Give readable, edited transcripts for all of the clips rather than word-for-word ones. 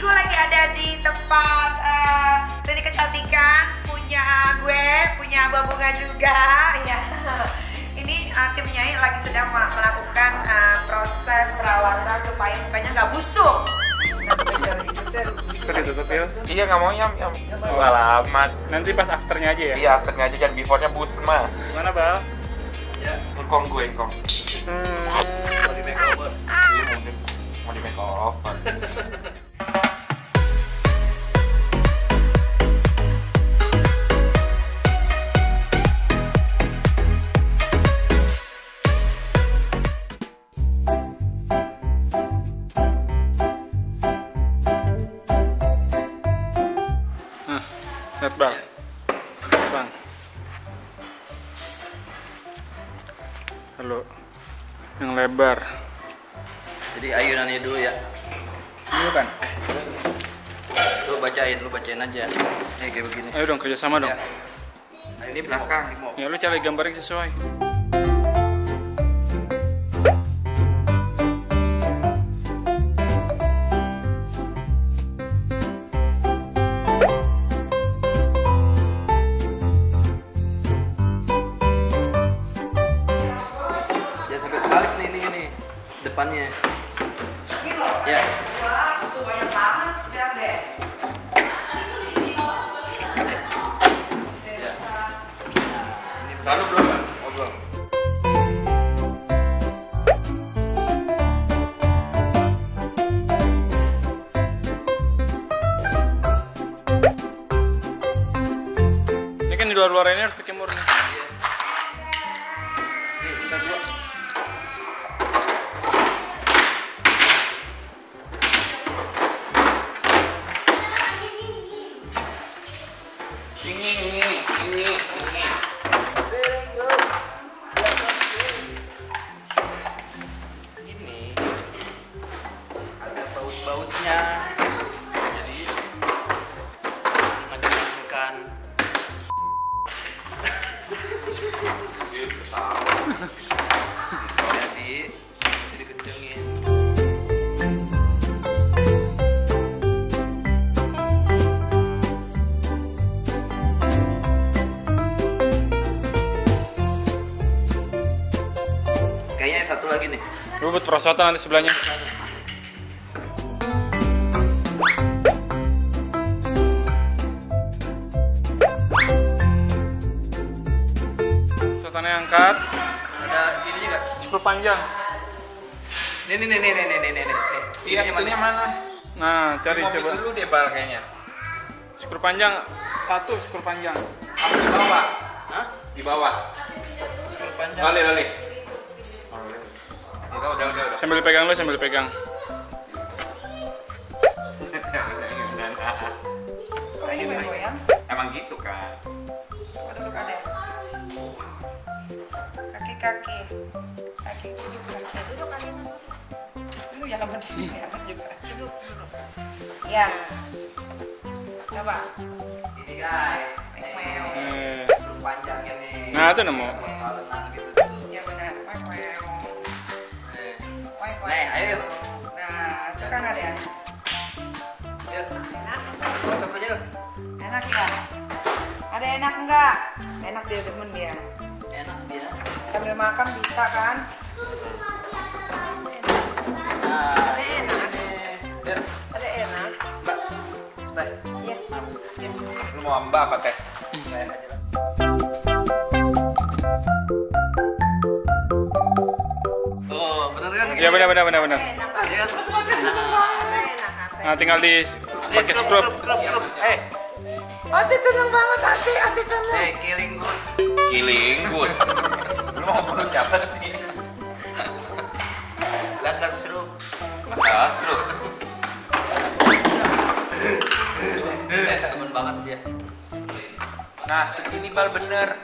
gue lagi ada di tempat klinik kecantikan punya gue, punya Mbak Bunga juga ya. Ini timnya lagi sedang melakukan proses perawatan supaya mukanya nggak busuk. Ditutup ya? Iya, nggak mau nyam. Alamat. Nanti pas afternya aja ya? Iya, afternya aja, jangan before-nya busma. Gimana Bal? Ya, engkong gue, engkong. Mau di makeover. Iya, mungkin mau di makeover. Lihat Bal, pasang. Halo, yang lebar. Jadi ayunannya dulu ya. Ini kan? Lu bacain aja. Nih kayak begini. Ayo dong kerjasama dong. Ya. Nah, Ini belakang. Ya lu cari gambar yang sesuai. Jangan sampai terbalik nih ini gini. Depannya. Ya. Wah, itu banyak banget, lihat deh. Ya. Lalu belum, Bang? Oh, belum. Ini kan di luar-luar ini harus pakai murni. Iya. Nih, bentar gua. Ini. Ini ada baut-bautnya. Jadi mengencangkan. Jadi bisa dikencengin. Kayaknya satu lagi nih. Lu buat perosotan nanti sebelahnya. Perosotannya angkat. Ada ininya nggak? Skru panjang. Nih. Iya, itunya mana? Nah, cari Mau coba. dulu deh, Bal, kayaknya. Skru panjang. Satu skru panjang. Apa di bawah? Hah? Di bawah. Skru panjang. Lali. Udah. Sambil dipegang lu, sambil dipegang. Kok ini goyang? Emang gitu kan. Coba duduk adek. Kaki. Kaki duduk kaki. Duduk kaki. Duduk jangan berdiri ya juga. Duduk. Ya. Coba. Ini guys. Meow. Skru panjangnya nih. Nah, itu nemu. Kepalenan gitu tuh. Ya benar. Meow. Nih. Kuek. Nih, ayo. Nah, suka nggak deh? Yuk. Enak. Masuk aja dong. Enak ya? Ada enak nggak? Enak dia temen dia. Enak dia. Sambil makan bisa kan? Nah, Ada enak. yuk. Ada enak. Mbak. Teh. Iya. Iya. Lu mau mbak apa teh? Teh aja lah. Oh, bener kan? Ya benar. Enak. Iya kan? Enak. Nah, tinggal pakai scrub. Ati tenang banget, Ati tenang. Killing good. Killing good. Lu mau bunuh siapa sih? Langgar seru. Makas lu. Temen banget dia. Nah, segini Bal bener.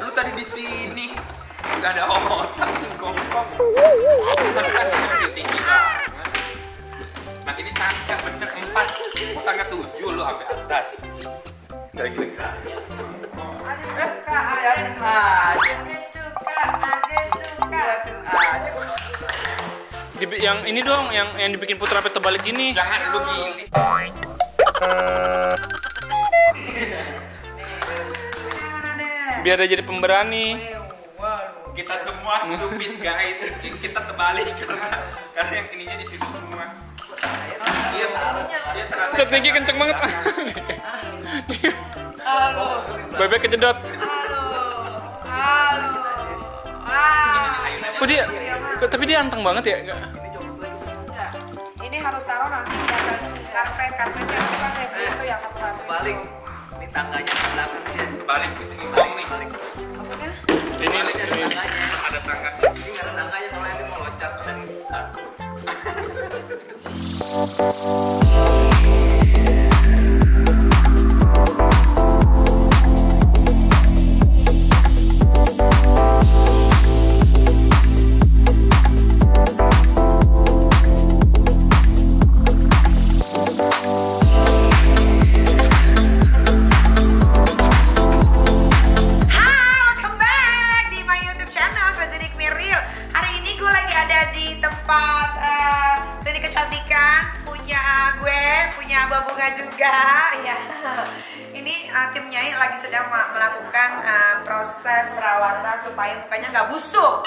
Lu tadi di sini. Gak ada otak kongkong. Masa kecil tinggi banget. Nah, ini tangga bener 4. Tangga 7 lu sampai atas. Gak gini. Ade suka, Liatin aja. Ade suka. Liatin aja. yang ini dong, yang dibikin putra peta balik ini. Jangan lu gili. Biar dia jadi pemberani. Kita semua stupid guys. Kita terbalik karena yang ininya di situ semua. Dia ternyata Cat tinggi kenceng banget. Halo. Bebek kejedot. Halo. Tapi dia anteng banget ya. Ini harus taruh nanti di atas karpetnya itu kan saya beli itu yang satu-satu. Balik. Ini tangganya di belakang dia. kebalik bisa ngomong nih. Balik. Maksudnya? Ini Ada tangganya. Ada tangga. Ini nggak ada tangganya soalnya dia mau loncat dan Welcome back di my YouTube channel Rezenik Miril. Hari ini gue lagi ada di tempat klinik kecantikan punya Mbak Bunga juga ya. Ini tim Nyai lagi sedang melakukan proses perawatan supaya mukanya nggak busuk.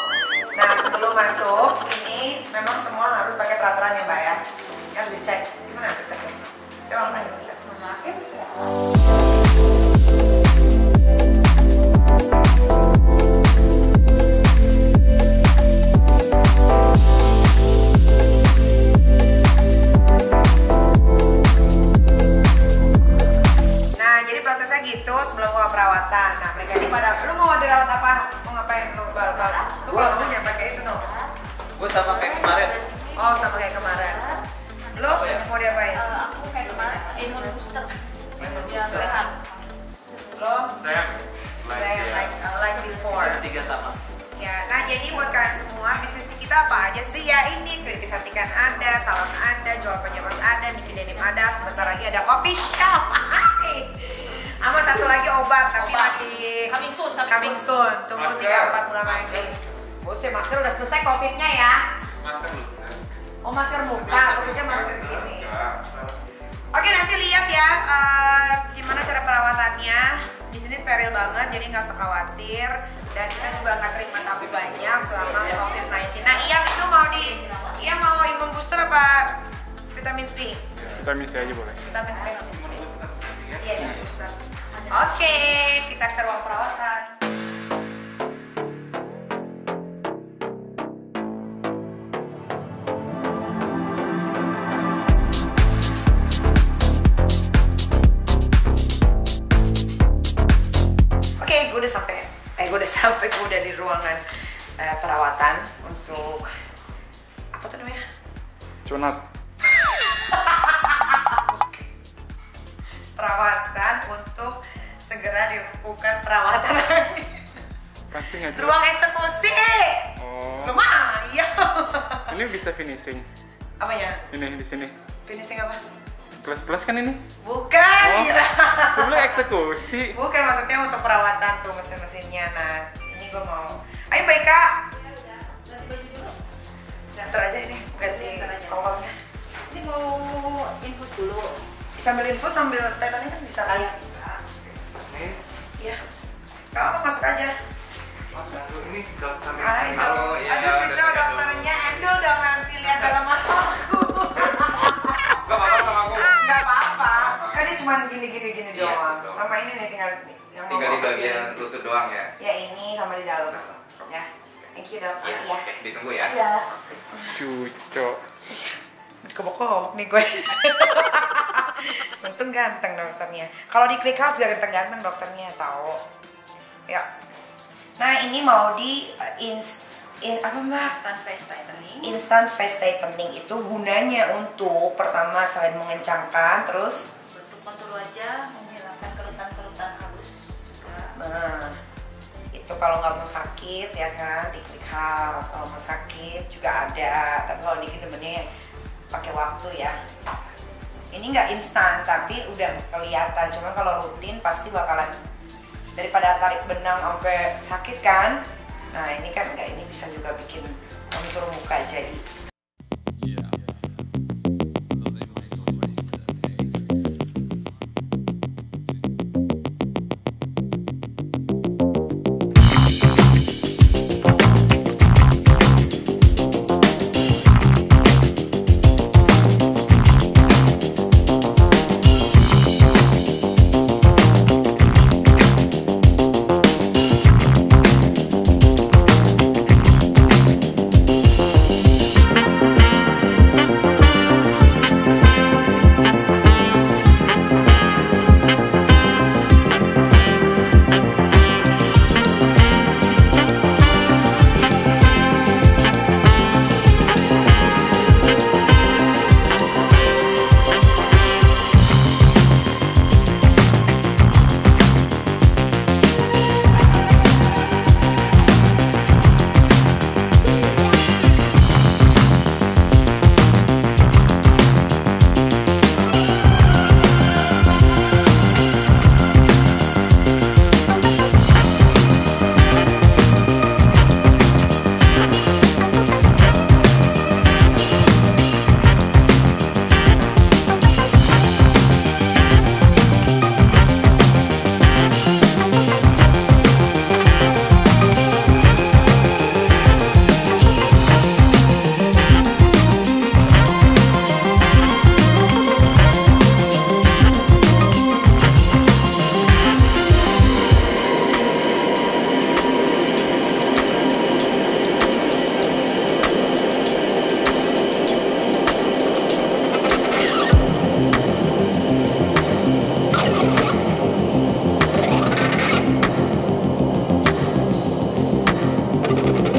Nah sebelum masuk ini memang semua harus pakai peraturan ya Mbak ya. Harus dicek. Gimana ceknya? Coba tanya. Gitu sebelum gua perawatan. Nah mereka ini pada, lu mau dirawat apa? Mau ngapain? Lu baru pakai itu dong. gue sama kayak kemarin. Oh sama kayak kemarin. Lu mau diapain? Aku kayak kemarin imun booster biar booster. sehat. Lo Saya like before. Ada 3 sama. Ya, nah jadi buat kalian semua bisnis kita apa aja sih ya? Ini klinik kecantikan ada, salon ada, jual penyemas ada, bikin denim ada, sebentar lagi ada coffee shop. Sama satu lagi obat tapi Obat. masih Coming soon. Tunggu Masker. 3-4 bulan lagi. Buset, masker udah selesai covidnya ya. masker lu. Oh masker muka, aku pikir masker gini. Oke nanti lihat ya gimana cara perawatannya. Di sini steril banget, jadi nggak usah khawatir. Dan kita juga nggak terima tamu banyak selama COVID-19. Nah Iya mau imun booster apa vitamin C? vitamin C aja boleh. Vitamin C. Iya imun booster. Oke, kita ke ruang perawatan. Oke, gue udah di ruangan perawatan untuk apa tuh namanya? Cunat. Perawatan untuk segera dilakukan perawatan. Pasti nggak jelas. Ruang eksekusi. Oh. Lumayan. Iya. Ini bisa finishing. Apanya? Ini di sini. Finishing apa? Plus kan ini? Bukan. Oh. Gila. Lu bilang eksekusi. Bukan, maksudnya untuk perawatan tuh mesin-mesinnya. Nah, ini gue mau. Ayo Mbak Ika. Ganti baju dulu. Ntar aja ini ganti kongkolnya. Ini mau infus dulu. Sambil infus sambil tetanin kan bisa kan? Iya. Kalau apa masuk aja. Ini dokter. Halo, iya, Aduh cucu udah, dokternya Endul dong nanti lihat dalam mataku. Gak apa-apa sama aku. Gak apa-apa. Kan dia cuma gini Iya, doang. betul. Sama ini nih tinggal yang mau Tinggal di pakai. bagian lutut doang ya. Ya ini sama di dalam. Ya. Thank you dok. Iya, Ya. oke, ditunggu ya. Iya. Cuco. Kebok-kebok nih gue. Untung ganteng dokternya. Kalau di Click House gak ganteng-ganteng dokternya tahu. Ya. Nah ini mau di apa mbak? Instant face tightening. Instant face tightening itu gunanya untuk pertama selain mengencangkan terus. Bentuk kontur wajah, menghilangkan kerutan-kerutan halus juga. Nah itu kalau nggak mau sakit ya kan di Click House. Kalau mau sakit juga ada. Tapi kalau dikit temennya pakai waktu ya. Ini nggak instan tapi udah kelihatan. Cuma kalau rutin pasti bakalan daripada tarik benang sampai sakit kan. Nah ini kan enggak, ini bisa juga bikin kontur muka jadi